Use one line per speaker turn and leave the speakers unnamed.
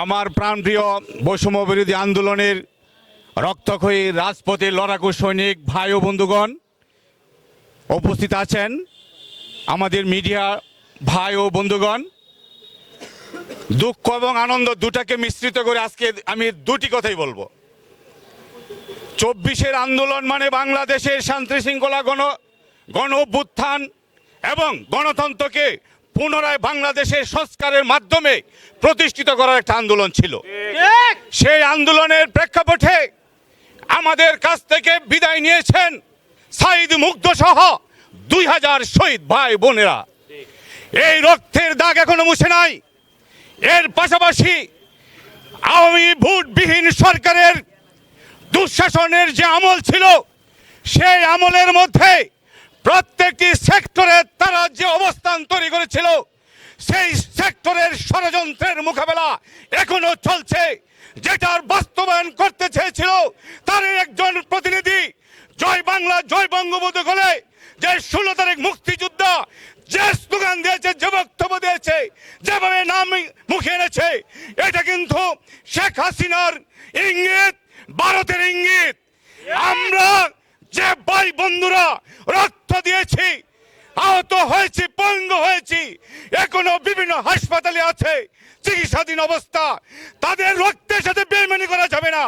আমার প্রাণপ্রিয় বৈষম্য বিরোধী আন্দোলনের রক্তক্ষয়ী রাজপথের লড়াকু সৈনিক ভাই ও বন্ধুগণ উপস্থিত আছেন, আমাদের মিডিয়া ভাই ও বন্ধুগণ, দুঃখ এবং আনন্দ দুটাকে মিশ্রিত করে আজকে আমি দুটি কথাই বলবো। 24-এর আন্দোলন মানে বাংলাদেশের শান্তি শৃঙ্খলা গণ অভ্যুত্থান এবং গণতন্ত্রকে পুনরায় বাংলাদেশের সংস্কারের মাধ্যমে প্রতিষ্ঠিত করার একটা আন্দোলন ছিল। সেই আন্দোলনের প্রেক্ষাপটে আমাদের কাছ থেকে বিদায় নিয়েছেন সাঈদ মুগ্ধ সহ 2000 শহীদ ভাই বোনেরা। এই রক্তের দাগ এখনো মুছে নাই। এর পাশাপাশি আওয়ামী ভোটবিহীন সরকারের দুঃশাসনের যে আমল ছিল, সেই আমলের মধ্যে প্রত্যেকটি সেক্টরে তারা যে অবস্থান তৈরি করেছিল, সেই সেক্টরের ষড়যন্ত্রের মোকাবেলা এখনো চলছে। যেটার বাস্তবায়ন করতে চেয়েছিল তার একজন প্রতিনিধি জয় বাংলা জয় বঙ্গবন্ধু বলে যে 16 তারিখ মুক্তিযোদ্ধা যে স্লোগান দিয়েছে, যে বক্তব্য দিয়েছে, যেভাবে নাম মুখে এনেছে, এটা কিন্তু শেখ হাসিনার ইঙ্গিত, ভারতের ইঙ্গিত। আমরা যে ভাই বন্ধুরা রক্ত দিয়েছি, আহত হয়েছি, পঙ্গু হয়েছি, এখনো বিভিন্ন হাসপাতালে আছে চিকিৎসাধীন অবস্থা, তাদের রক্তের সাথে বেইমানি করা যাবে না।